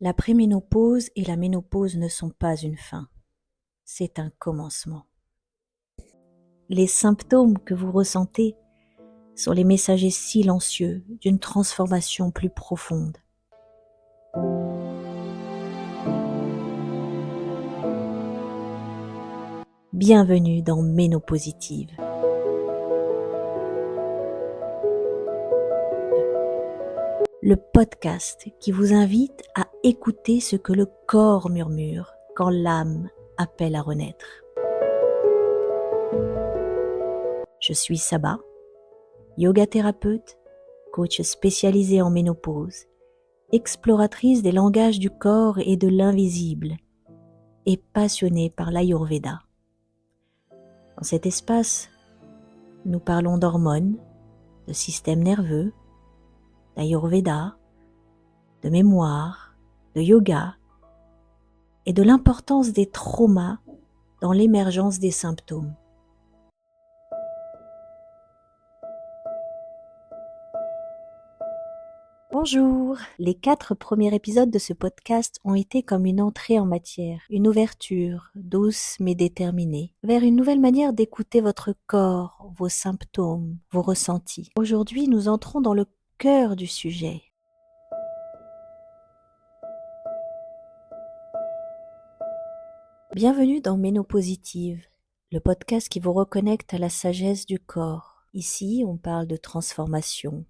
La préménopause et la ménopause ne sont pas une fin, c'est un commencement. Les symptômes que vous ressentez sont les messagers silencieux d'une transformation plus profonde. Bienvenue dans Ménopositive. Le podcast qui vous invite à écouter ce que le corps murmure quand l'âme appelle à renaître. Je suis Saba, yoga thérapeute, coach spécialisé en ménopause, exploratrice des langages du corps et de l'invisible et passionnée par l'Ayurveda. Dans cet espace, nous parlons d'hormones, de système nerveux, d'Ayurveda, de mémoire, de yoga et de l'importance des traumas dans l'émergence des symptômes. Bonjour! Les 4 premiers épisodes de ce podcast ont été comme une entrée en matière, une ouverture, douce mais déterminée, vers une nouvelle manière d'écouter votre corps, vos symptômes, vos ressentis. Aujourd'hui, nous entrons dans le cœur du sujet. Bienvenue dans Ménopositive, le podcast qui vous reconnecte à la sagesse du corps. Ici, on parle de transformation,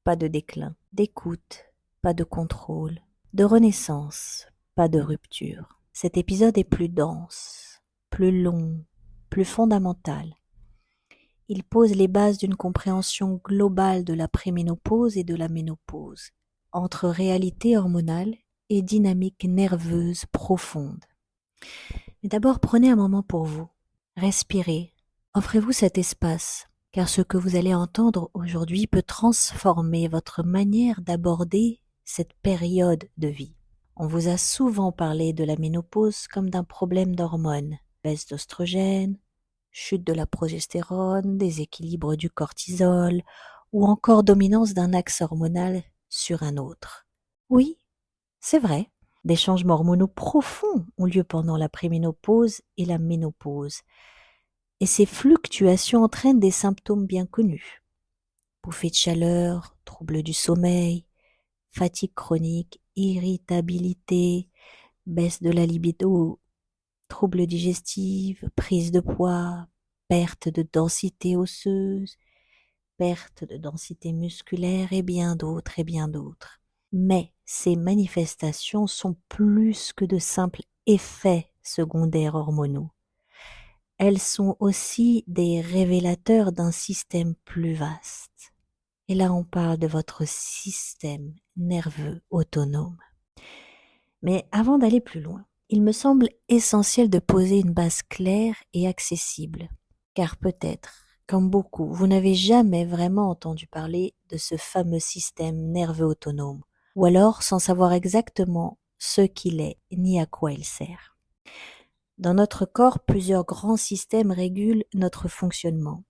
pas de déclin, d'écoute, pas de contrôle, de renaissance, pas de rupture. Cet épisode est plus dense, plus long, plus fondamental. Il pose les bases d'une compréhension globale de la préménopause et de la ménopause, entre réalité hormonale et dynamique nerveuse profonde. Mais d'abord, prenez un moment pour vous. Respirez. Offrez-vous cet espace, car ce que vous allez entendre aujourd'hui peut transformer votre manière d'aborder cette période de vie. On vous a souvent parlé de la ménopause comme d'un problème d'hormones, baisse d'oestrogène, chute de la progestérone, déséquilibre du cortisol, ou encore dominance d'un axe hormonal sur un autre. Oui, c'est vrai. Des changements hormonaux profonds ont lieu pendant la préménopause et la ménopause. Et ces fluctuations entraînent des symptômes bien connus. Bouffées de chaleur, troubles du sommeil, fatigue chronique, irritabilité, baisse de la libido, troubles digestifs, prise de poids, perte de densité osseuse, perte de densité musculaire et bien d'autres et bien d'autres. Mais ces manifestations sont plus que de simples effets secondaires hormonaux. Elles sont aussi des révélateurs d'un système plus vaste. Et là, on parle de votre système nerveux autonome. Mais avant d'aller plus loin, il me semble essentiel de poser une base claire et accessible. Car peut-être, comme beaucoup, vous n'avez jamais vraiment entendu parler de ce fameux système nerveux autonome, ou alors sans savoir exactement ce qu'il est ni à quoi il sert. Dans notre corps, plusieurs grands systèmes régulent notre fonctionnement.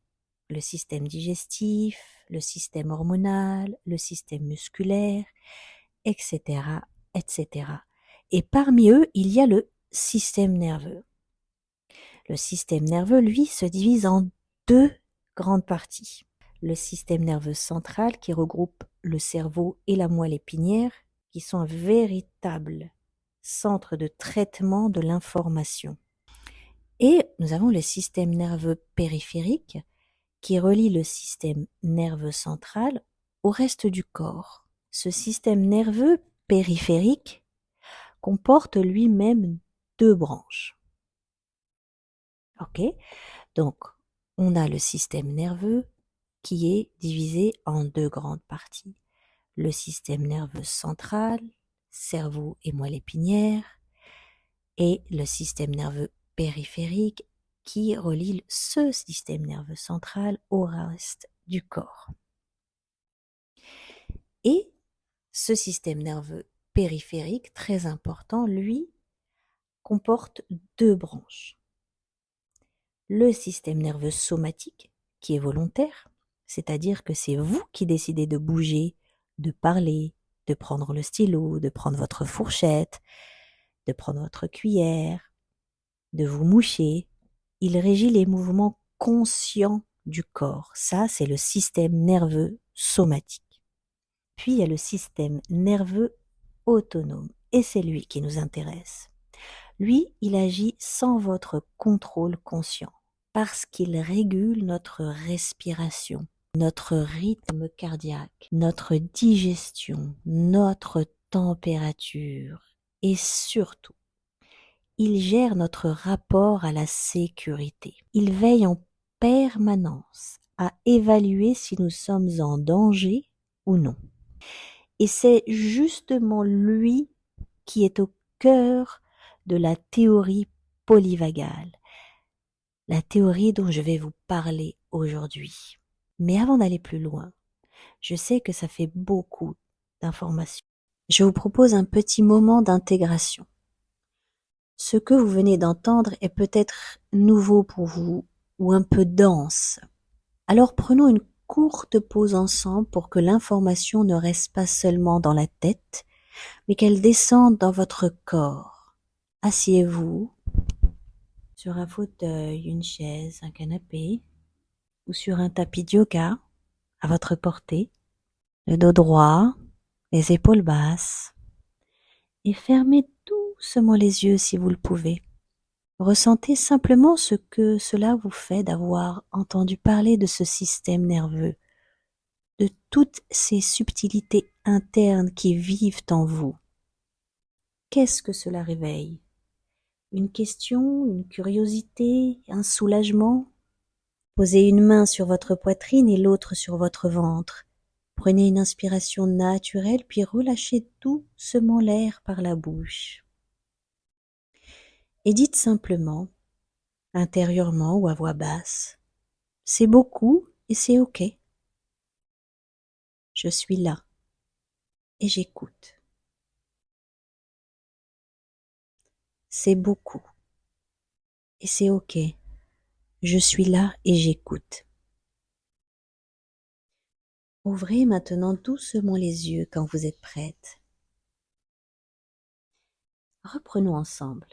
Le système digestif, le système hormonal, le système musculaire, etc., etc. Et parmi eux, il y a le système nerveux. Le système nerveux, lui, se divise en 2 grandes parties. Le système nerveux central qui regroupe le cerveau et la moelle épinière, qui sont un véritable centre de traitement de l'information. Et nous avons le système nerveux périphérique qui relie le système nerveux central au reste du corps. Ce système nerveux périphérique comporte lui-même 2 branches. Ok, donc on a le système nerveux qui est divisé en 2 grandes parties. Le système nerveux central, cerveau et moelle épinière, et le système nerveux périphérique qui relie ce système nerveux central au reste du corps. Et ce système nerveux périphérique, très important, lui, comporte 2 branches. Le système nerveux somatique, qui est volontaire, c'est-à-dire que c'est vous qui décidez de bouger, de parler, de prendre le stylo, de prendre votre fourchette, de prendre votre cuillère, de vous moucher. Il régit les mouvements conscients du corps. Ça, c'est le système nerveux somatique. Puis, il y a le système nerveux autonome, et c'est lui qui nous intéresse. Lui, il agit sans votre contrôle conscient, parce qu'il régule notre respiration, notre rythme cardiaque, notre digestion, notre température, et surtout, il gère notre rapport à la sécurité. Il veille en permanence à évaluer si nous sommes en danger ou non. Et c'est justement lui qui est au cœur de la théorie polyvagale, la théorie dont je vais vous parler aujourd'hui. Mais avant d'aller plus loin, je sais que ça fait beaucoup d'informations. Je vous propose un petit moment d'intégration. Ce que vous venez d'entendre est peut-être nouveau pour vous ou un peu dense. Alors prenons une courte pause ensemble pour que l'information ne reste pas seulement dans la tête, mais qu'elle descende dans votre corps. Asseyez-vous sur un fauteuil, une chaise, un canapé ou sur un tapis de yoga à votre portée, le dos droit, les épaules basses et fermez doucement les yeux si vous le pouvez. Ressentez simplement ce que cela vous fait d'avoir entendu parler de ce système nerveux, de toutes ces subtilités internes qui vivent en vous. Qu'est-ce que cela réveille? Une question, une curiosité, un soulagement? Posez une main sur votre poitrine et l'autre sur votre ventre. Prenez une inspiration naturelle puis relâchez doucement l'air par la bouche. Et dites simplement, intérieurement ou à voix basse, c'est beaucoup et c'est ok. Je suis là et j'écoute. C'est beaucoup et c'est ok. Je suis là et j'écoute. Ouvrez maintenant doucement les yeux quand vous êtes prête. Reprenons ensemble.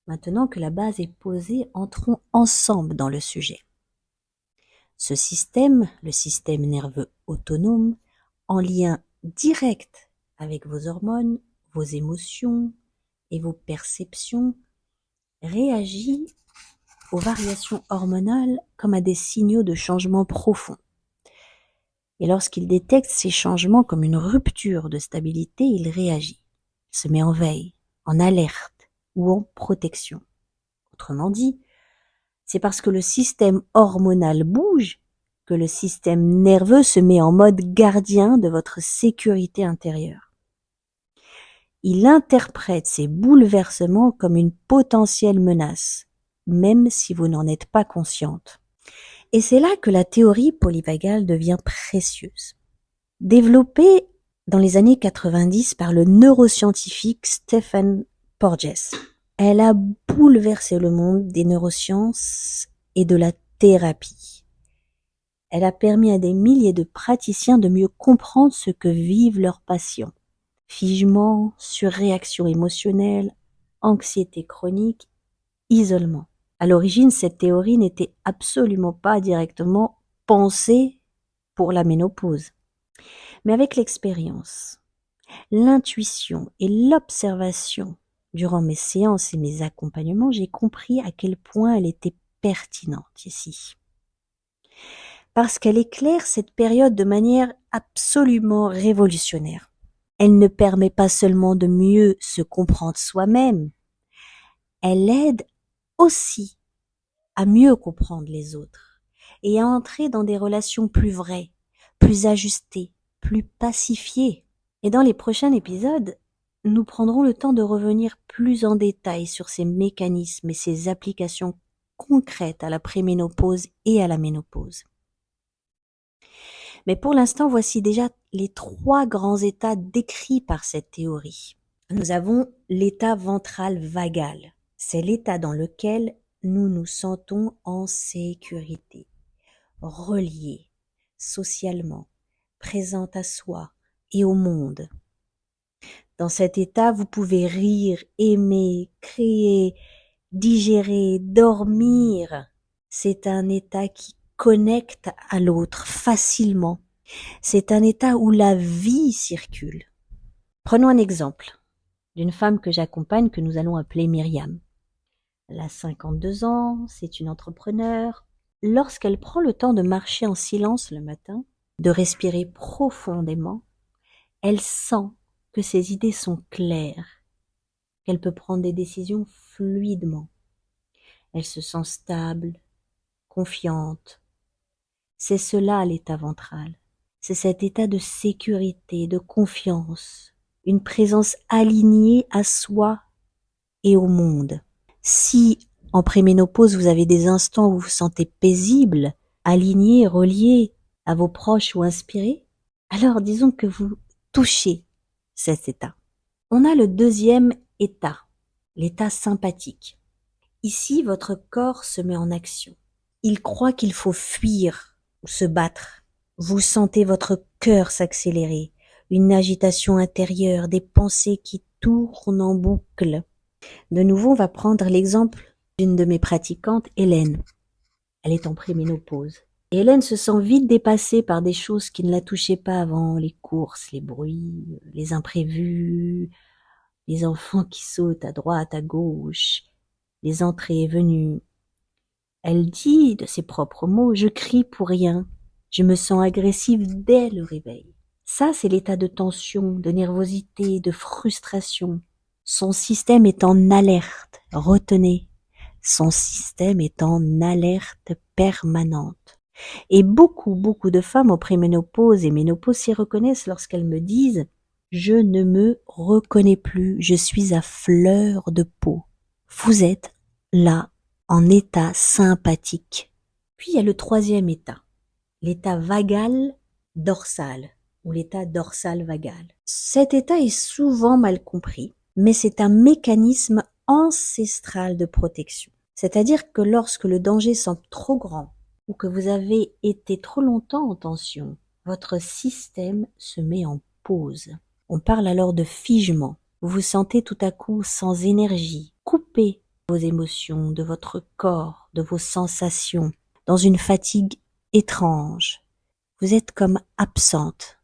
Maintenant que la base est posée, entrons ensemble dans le sujet. Ce système, le système nerveux autonome, en lien direct avec vos hormones, vos émotions et vos perceptions, réagit aux variations hormonales comme à des signaux de changement profond. Et lorsqu'il détecte ces changements comme une rupture de stabilité, il réagit. Il se met en veille, en alerte ou en protection. Autrement dit, c'est parce que le système hormonal bouge que le système nerveux se met en mode gardien de votre sécurité intérieure. Il interprète ces bouleversements comme une potentielle menace, même si vous n'en êtes pas consciente. Et c'est là que la théorie polyvagale devient précieuse. Développée dans les années 90 par le neuroscientifique Stephen Porges, elle a bouleversé le monde des neurosciences et de la thérapie. Elle a permis à des milliers de praticiens de mieux comprendre ce que vivent leurs patients. Figement, surréaction émotionnelle, anxiété chronique, isolement. À l'origine, cette théorie n'était absolument pas directement pensée pour la ménopause. Mais avec l'expérience, l'intuition et l'observation durant mes séances et mes accompagnements, j'ai compris à quel point elle était pertinente ici. Parce qu'elle éclaire cette période de manière absolument révolutionnaire. Elle ne permet pas seulement de mieux se comprendre soi-même, elle aide aussi à mieux comprendre les autres et à entrer dans des relations plus vraies, plus ajustées, plus pacifiées. Et dans les prochains épisodes, nous prendrons le temps de revenir plus en détail sur ces mécanismes et ces applications concrètes à la préménopause et à la ménopause. Mais pour l'instant, voici déjà les 3 grands états décrits par cette théorie. Nous avons l'état ventral vagal. C'est l'état dans lequel nous nous sentons en sécurité, reliés socialement, présents à soi, et au monde. Dans cet état, vous pouvez rire, aimer, créer, digérer, dormir. C'est un état qui connecte à l'autre facilement. C'est un état où la vie circule. Prenons un exemple d'une femme que j'accompagne, que nous allons appeler Myriam. Elle a 52 ans, c'est une entrepreneure. Lorsqu'elle prend le temps de marcher en silence le matin, de respirer profondément, elle sent que ses idées sont claires, qu'elle peut prendre des décisions fluidement. Elle se sent stable, confiante. C'est cela l'état ventral. C'est cet état de sécurité, de confiance, une présence alignée à soi et au monde. Si en préménopause vous avez des instants où vous vous sentez paisible, aligné, relié à vos proches ou inspiré, alors disons que vous touchez cet état. On a le deuxième état, l'état sympathique. Ici, votre corps se met en action. Il croit qu'il faut fuir ou se battre. Vous sentez votre cœur s'accélérer, une agitation intérieure, des pensées qui tournent en boucle. De nouveau, on va prendre l'exemple d'une de mes pratiquantes, Hélène. Elle est en préménopause. Et Hélène se sent vite dépassée par des choses qui ne la touchaient pas avant, les courses, les bruits, les imprévus, les enfants qui sautent à droite, à gauche, les entrées et venues. Elle dit de ses propres mots, « Je crie pour rien, je me sens agressive dès le réveil. » Ça, c'est l'état de tension, de nervosité, de frustration. Son système est en alerte, retenez, son système est en alerte permanente. Et beaucoup de femmes en préménopause et ménopause s'y reconnaissent lorsqu'elles me disent « Je ne me reconnais plus, je suis à fleur de peau. » Vous êtes là, en état sympathique. Puis il y a le troisième état, l'état vagal dorsal ou l'état dorsal vagal. Cet état est souvent mal compris, mais c'est un mécanisme ancestral de protection. C'est-à-dire que lorsque le danger semble trop grand ou que vous avez été trop longtemps en tension, votre système se met en pause. On parle alors de figement. Vous vous sentez tout à coup sans énergie, coupé de vos émotions, de votre corps, de vos sensations, dans une fatigue étrange. Vous êtes comme absente.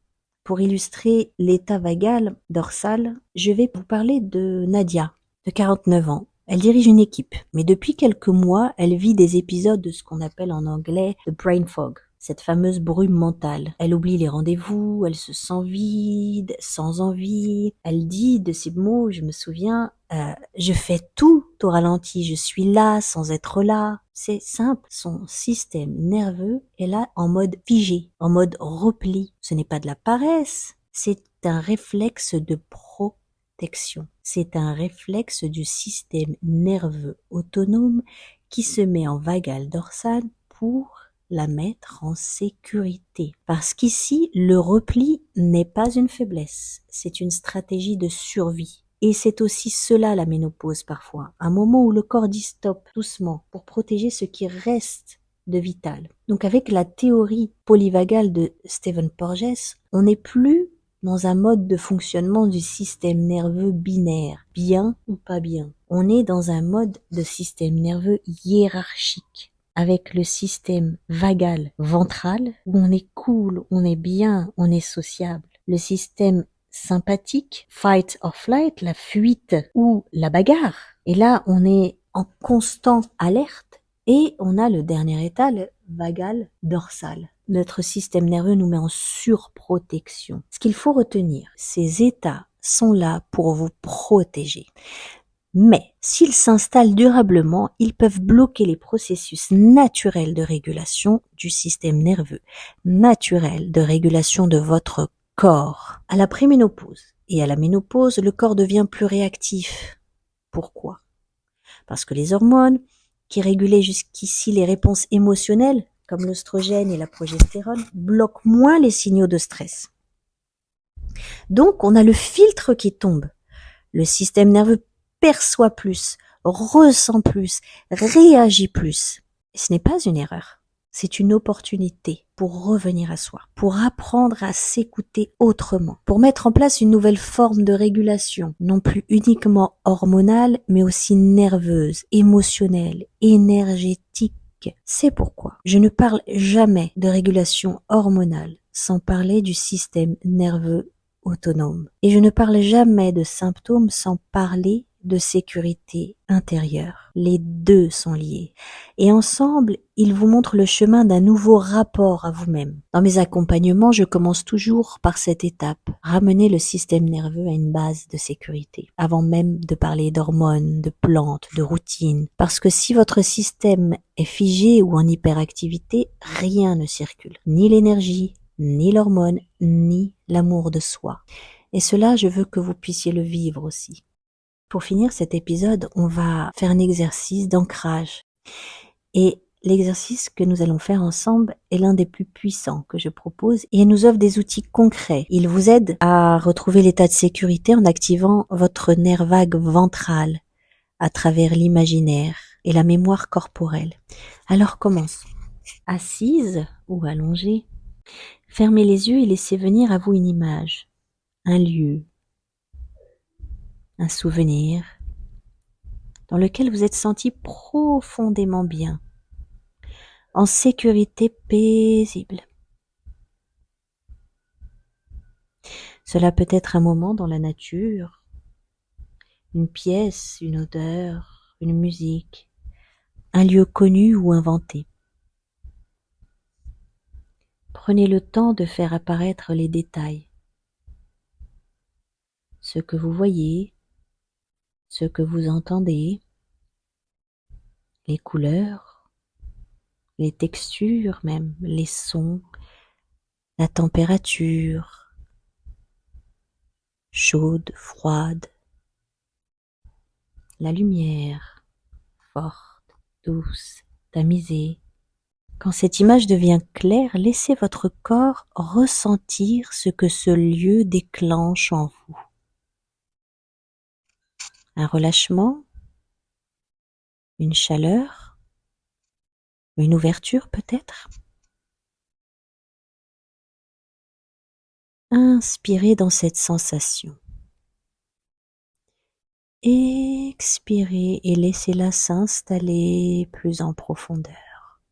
Pour illustrer l'état vagal dorsal, je vais vous parler de Nadia, de 49 ans. Elle dirige une équipe, mais depuis quelques mois, elle vit des épisodes de ce qu'on appelle en anglais « the brain fog », cette fameuse brume mentale. Elle oublie les rendez-vous, elle se sent vide, sans envie. Elle dit de ces mots, je me souviens, je fais tout au ralenti, je suis là sans être là. C'est simple, son système nerveux est là en mode figé, en mode repli. Ce n'est pas de la paresse, c'est un réflexe de protection. C'est un réflexe du système nerveux autonome qui se met en vagal dorsal pour la mettre en sécurité. Parce qu'ici, le repli n'est pas une faiblesse, c'est une stratégie de survie. Et c'est aussi cela la ménopause parfois, un moment où le corps dit stop doucement pour protéger ce qui reste de vital. Donc avec la théorie polyvagale de Stephen Porges, on n'est plus dans un mode de fonctionnement du système nerveux binaire, bien ou pas bien. On est dans un mode de système nerveux hiérarchique, avec le système vagal ventral, où on est cool, on est bien, on est sociable. Le système sympathique, fight or flight, la fuite ou la bagarre. Et là, on est en constant alerte. Et on a le dernier état, le vagal dorsal. Notre système nerveux nous met en surprotection. Ce qu'il faut retenir, ces états sont là pour vous protéger. Mais s'ils s'installent durablement, ils peuvent bloquer les processus naturels de régulation du système nerveux, naturels de régulation de votre corps. À la préménopause et à la ménopause, le corps devient plus réactif. Pourquoi ? Parce que les hormones qui régulaient jusqu'ici les réponses émotionnelles, comme l'œstrogène et la progestérone, bloquent moins les signaux de stress. Donc, on a le filtre qui tombe. Le système nerveux perçoit plus, ressent plus, réagit plus. Et ce n'est pas une erreur. c'est une opportunité pour revenir à soi, pour apprendre à s'écouter autrement, pour mettre en place une nouvelle forme de régulation, non plus uniquement hormonale, mais aussi nerveuse, émotionnelle, énergétique. C'est pourquoi je ne parle jamais de régulation hormonale sans parler du système nerveux autonome. Et je ne parle jamais de symptômes sans parler de sécurité intérieure. Les deux sont liés. Et ensemble, ils vous montrent le chemin d'un nouveau rapport à vous-même. Dans mes accompagnements, je commence toujours par cette étape, ramener le système nerveux à une base de sécurité, avant même de parler d'hormones, de plantes, de routines. Parce que si votre système est figé ou en hyperactivité, rien ne circule. Ni l'énergie, ni l'hormone, ni l'amour de soi. Et cela, je veux que vous puissiez le vivre aussi. Pour finir cet épisode, on va faire un exercice d'ancrage. Et l'exercice que nous allons faire ensemble est l'un des plus puissants que je propose et il nous offre des outils concrets. Il vous aide à retrouver l'état de sécurité en activant votre nerf vague ventral à travers l'imaginaire et la mémoire corporelle. Alors commençons. Assise ou allongée, fermez les yeux et laissez venir à vous une image, un lieu, un souvenir dans lequel vous êtes senti profondément bien, en sécurité paisible. Cela peut être un moment dans la nature, une pièce, une odeur, une musique, un lieu connu ou inventé. Prenez le temps de faire apparaître les détails, ce que vous voyez, ce que vous entendez, les couleurs, les textures même, les sons, la température, chaude, froide, la lumière, forte, douce, tamisée. Quand cette image devient claire, laissez votre corps ressentir ce que ce lieu déclenche en vous. Un relâchement, une chaleur, une ouverture peut-être. Inspirez dans cette sensation. Expirez et laissez-la s'installer plus en profondeur.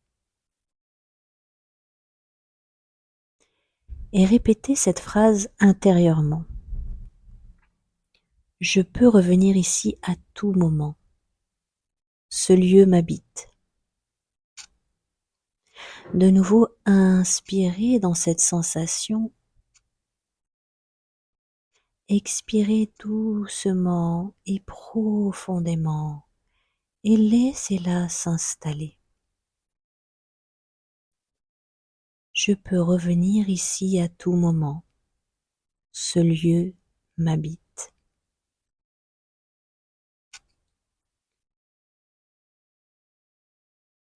Et répétez cette phrase intérieurement. Je peux revenir ici à tout moment. Ce lieu m'habite. De nouveau, inspirez dans cette sensation. Expirez doucement et profondément et laissez-la s'installer. Je peux revenir ici à tout moment. Ce lieu m'habite.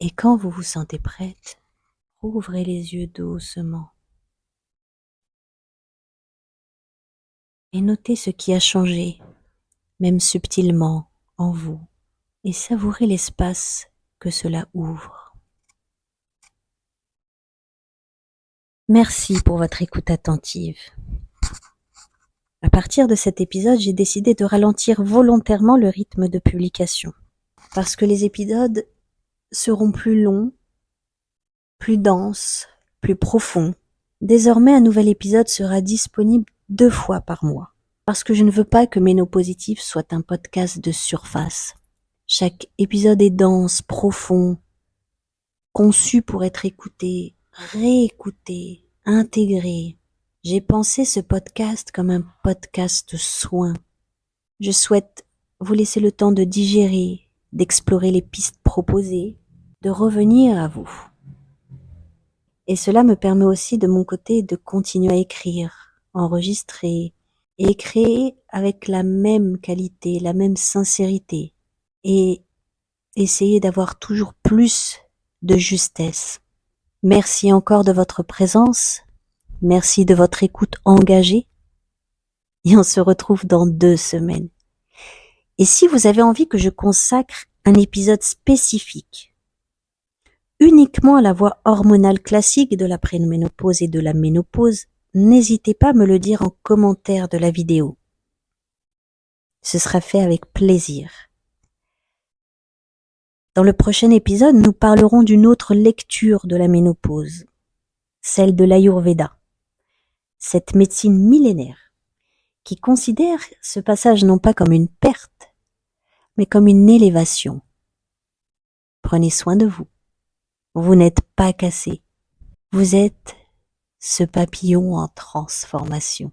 Et quand vous vous sentez prête, ouvrez les yeux doucement. Et notez ce qui a changé, même subtilement, en vous, et savourez l'espace que cela ouvre. Merci pour votre écoute attentive. À partir de cet épisode, j'ai décidé de ralentir volontairement le rythme de publication, parce que les épisodes seront plus longs, plus denses, plus profonds. Désormais, un nouvel épisode sera disponible 2 fois par mois, parce que je ne veux pas que Méno Positif soit un podcast de surface. Chaque épisode est dense, profond, conçu pour être écouté, réécouté, intégré. J'ai pensé ce podcast comme un podcast soin. Je souhaite vous laisser le temps de digérer, d'explorer les pistes proposées, de revenir à vous. Et cela me permet aussi de mon côté de continuer à écrire, enregistrer et créer avec la même qualité, la même sincérité et essayer d'avoir toujours plus de justesse. Merci encore de votre présence, merci de votre écoute engagée et on se retrouve dans 2 semaines. Et si vous avez envie que je consacre un épisode spécifique uniquement à la voie hormonale classique de la préménopause et de la ménopause, n'hésitez pas à me le dire en commentaire de la vidéo. Ce sera fait avec plaisir. Dans le prochain épisode, nous parlerons d'une autre lecture de la ménopause, celle de l'Ayurveda, cette médecine millénaire qui considère ce passage non pas comme une perte, mais comme une élévation. Prenez soin de vous. Vous n'êtes pas cassé. Vous êtes ce papillon en transformation.